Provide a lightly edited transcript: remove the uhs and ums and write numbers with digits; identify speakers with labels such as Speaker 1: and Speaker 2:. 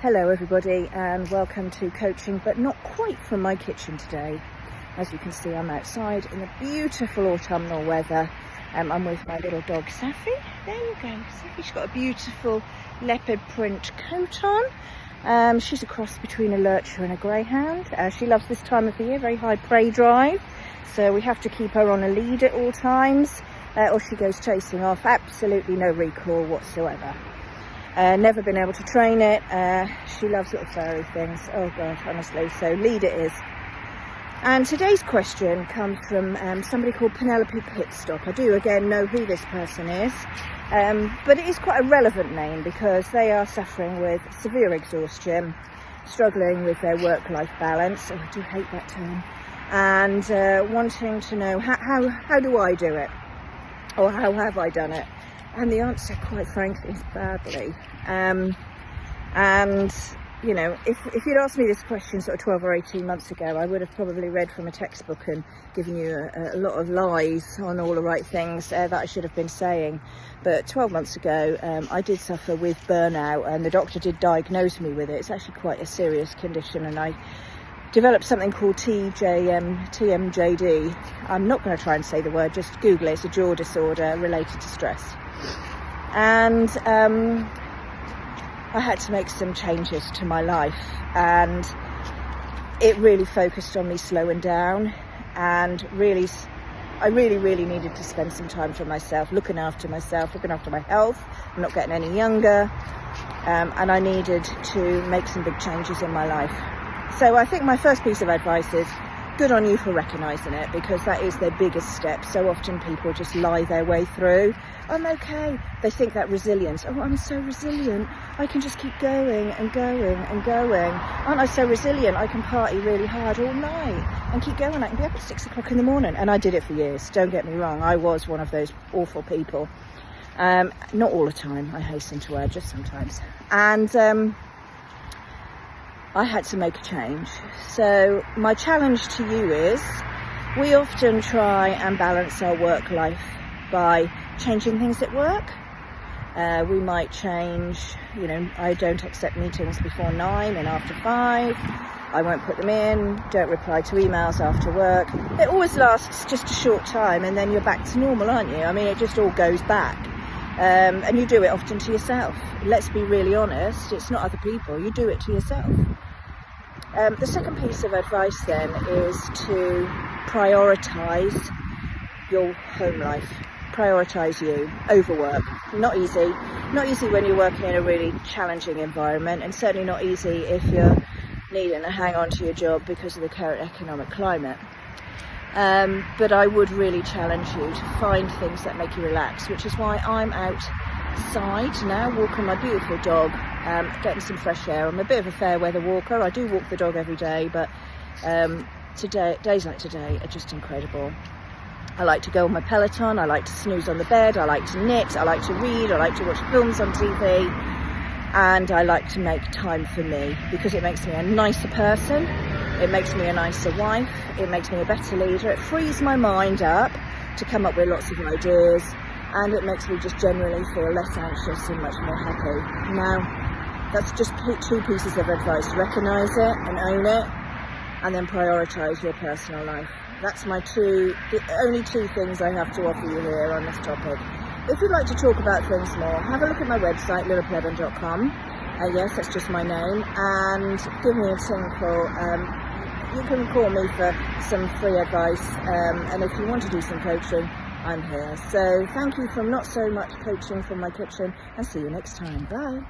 Speaker 1: Hello everybody and welcome to coaching, but not quite from my kitchen today. As you can see, I'm outside in the beautiful autumnal weather. I'm with my little dog Safi. There you go, Safi's got a beautiful leopard print coat on. She's a cross between a lurcher and a greyhound. She loves this time of the year, very high prey drive, so we have to keep her on a lead at all times or she goes chasing off. Absolutely no recall whatsoever. Never been able to train it. She loves little furry things. Oh God, honestly, so lead it is. And today's question comes from somebody called Penelope Pitstop. I do again know who this person is, but it is quite a relevant name because they are suffering with severe exhaustion, struggling with their work-life balance. Oh, I do hate that term. And wanting to know how do I do it, or how have I done it? And the answer, quite frankly, is badly. And, you know, if you'd asked me this question sort of 12 or 18 months ago, I would have probably read from a textbook and given you a lot of lies on all the right things that I should have been saying. But 12 months ago, I did suffer with burnout, and the doctor did diagnose me with it. It's actually quite a serious condition, and I developed something called TMJD. I'm not going to try and say the word, just Google it. It's a jaw disorder related to stress. And I had to make some changes to my life, and it really focused on me slowing down, and I really needed to spend some time for myself, looking after myself, looking after my health. I'm not getting any younger, and I needed to make some big changes in my life. So I think my first piece of advice is good on you for recognising it, because that is their biggest step. So often people just lie their way through. I'm okay. They think that resilience. Oh, I'm so resilient. I can just keep going and going and going. Aren't I so resilient? I can party really hard all night and keep going. I can be up at 6 o'clock in the morning. And I did it for years. Don't get me wrong. I was one of those awful people. Not all the time, I hasten to add, just sometimes. And I had to make a change. So my challenge to you is, we often try and balance our work life by changing things at work. We might change, you know, I don't accept meetings before 9 and after 5. I won't put them in, don't reply to emails after work. It always lasts just a short time and then you're back to normal, aren't you? I mean, it just all goes back. And you do it often to yourself. Let's be really honest, it's not other people, you do it to yourself. The second piece of advice then is to prioritise your home life. Prioritise you over work. Not easy. Not easy when you're working in a really challenging environment, and certainly not easy if you're needing to hang on to your job because of the current economic climate. But I would really challenge you to find things that make you relax, which is why I'm outside now walking my beautiful dog, getting some fresh air. I'm a bit of a fair weather walker. I do walk the dog every day, but days like today are just incredible. I like to go on my Peloton, I like to snooze on the bed, I like to knit, I like to read, I like to watch films on TV, and I like to make time for me because it makes me a nicer person, it makes me a nicer wife, it makes me a better leader, it frees my mind up to come up with lots of ideas, and it makes me just generally feel less anxious and much more happy. Now, that's just 2 pieces of advice. Recognise it and own it, and then prioritise your personal life. That's the only 2 things I have to offer you here on this topic. If you'd like to talk about things more, have a look at my website, littleplebbin.com. Yes, that's just my name, and give me a tinkle. You can call me for some free advice, and if you want to do some coaching, I'm here. So thank you from not so much coaching from my kitchen, and see you next time. Bye.